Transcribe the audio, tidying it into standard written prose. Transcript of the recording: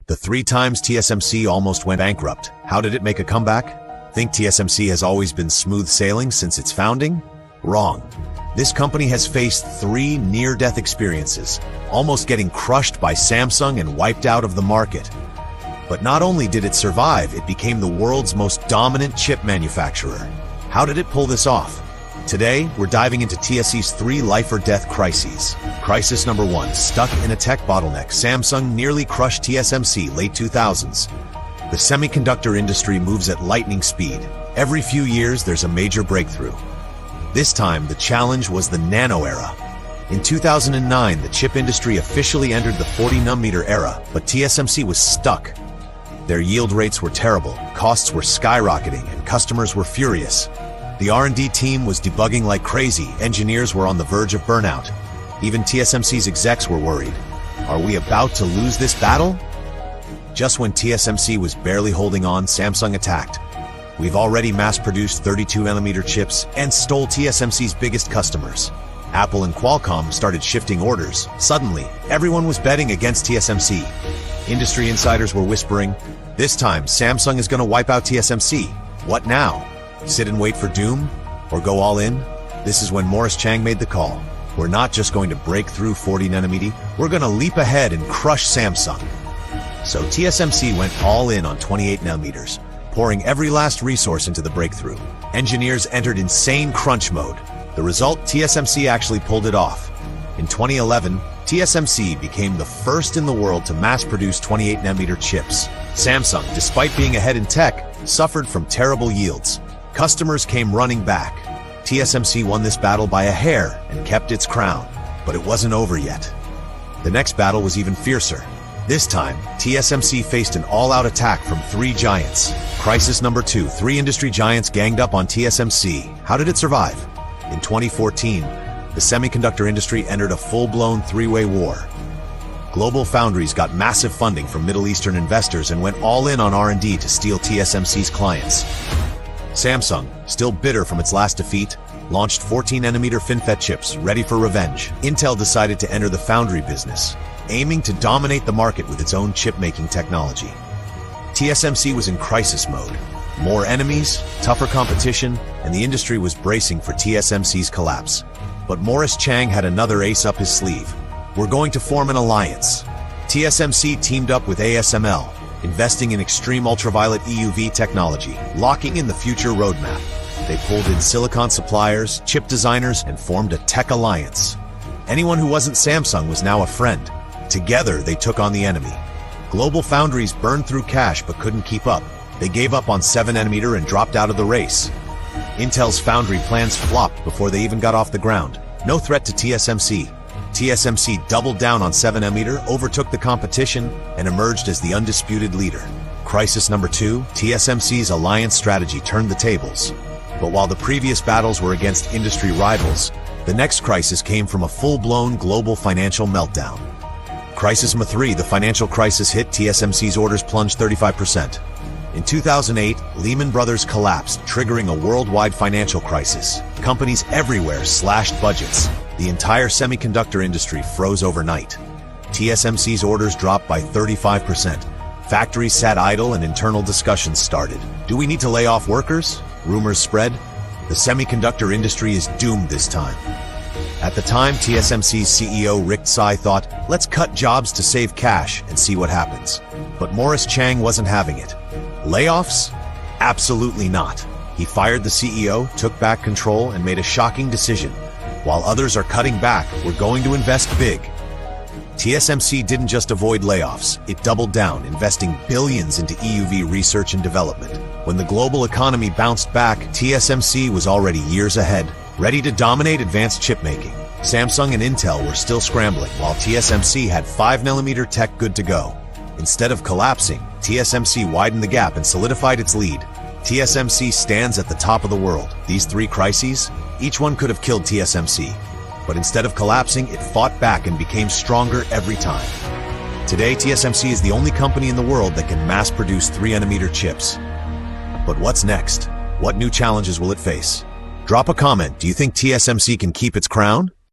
The 3 times TSMC almost went bankrupt. How did it make a comeback? Think TSMC has always been smooth sailing since its founding? Wrong. This company has faced 3 near-death experiences, almost getting crushed by Samsung and wiped out of the market. But not only did it survive, it became the world's most dominant chip manufacturer. How did it pull this off? Today, we're diving into TSMC's 3 life-or-death crises. Crisis number 1, stuck in a tech bottleneck. Samsung nearly crushed TSMC late 2000s. The semiconductor industry moves at lightning speed. Every few years, there's a major breakthrough. This time, the challenge was the nano era. In 2009, the chip industry officially entered the 40-nanometer era, but TSMC was stuck. Their yield rates were terrible, costs were skyrocketing, and customers were furious. The R&D team was debugging like crazy, engineers were on the verge of burnout. Even TSMC's execs were worried. Are we about to lose this battle? Just when TSMC was barely holding on, Samsung attacked. We've already mass-produced 32-nanometer chips and stole TSMC's biggest customers. Apple and Qualcomm started shifting orders. Suddenly, everyone was betting against TSMC. Industry insiders were whispering, "This time, Samsung is going to wipe out TSMC. What now? Sit and wait for doom? Or go all in?" This is when Morris Chang made the call. We're not just going to break through 40-nanometer, we're going to leap ahead and crush Samsung. So TSMC went all in on 28 nanometers, pouring every last resource into the breakthrough. Engineers entered insane crunch mode. The result, TSMC actually pulled it off. In 2011, TSMC became the first in the world to mass-produce 28-nanometer chips. Samsung, despite being ahead in tech, suffered from terrible yields. Customers came running back. TSMC won this battle by a hair and kept its crown. But it wasn't over yet. The next battle was even fiercer. This time, TSMC faced an all-out attack from 3 giants. Crisis number 2, 3 industry giants ganged up on TSMC. How did it survive? In 2014, the semiconductor industry entered a full-blown 3-way war. Global Foundries got massive funding from Middle Eastern investors and went all in on R&D to steal TSMC's clients. Samsung, still bitter from its last defeat, launched 14-nanometer FinFET chips, ready for revenge. Intel decided to enter the foundry business, aiming to dominate the market with its own chip-making technology. TSMC was in crisis mode. More enemies, tougher competition, and the industry was bracing for TSMC's collapse. But Morris Chang had another ace up his sleeve. We're going to form an alliance. TSMC teamed up with ASML, investing in extreme ultraviolet EUV technology, locking in the future roadmap. They pulled in silicon suppliers, chip designers, and formed a tech alliance. Anyone who wasn't Samsung was now a friend. Together, they took on the enemy. Global Foundries burned through cash but couldn't keep up. They gave up on 7-nanometer and dropped out of the race. Intel's foundry plans flopped before they even got off the ground. No threat to TSMC. TSMC doubled down on 7-nanometer, overtook the competition, and emerged as the undisputed leader. Crisis number 2, TSMC's alliance strategy turned the tables. But while the previous battles were against industry rivals, the next crisis came from a full-blown global financial meltdown. Crisis number 3, the financial crisis hit. TSMC's orders plunged 35%. In 2008, Lehman Brothers collapsed, triggering a worldwide financial crisis. Companies everywhere slashed budgets. The entire semiconductor industry froze overnight. TSMC's orders dropped by 35%. Factories sat idle and internal discussions started. Do we need to lay off workers? Rumors spread. The semiconductor industry is doomed this time. At the time, TSMC's CEO Rick Tsai thought, let's cut jobs to save cash and see what happens. But Morris Chang wasn't having it. Layoffs? Absolutely not. He fired the CEO, took back control, and made a shocking decision. While others are cutting back, we're going to invest big. TSMC didn't just avoid layoffs, it doubled down, investing billions into EUV research and development. When the global economy bounced back, TSMC was already years ahead, ready to dominate advanced chipmaking. Samsung and Intel were still scrambling, while TSMC had 5-nanometer tech good to go. Instead of collapsing, TSMC widened the gap and solidified its lead. TSMC stands at the top of the world. These 3 crises, each one could have killed TSMC. But instead of collapsing, it fought back and became stronger every time. Today, TSMC is the only company in the world that can mass-produce 3-nanometer chips. But what's next? What new challenges will it face? Drop a comment. Do you think TSMC can keep its crown?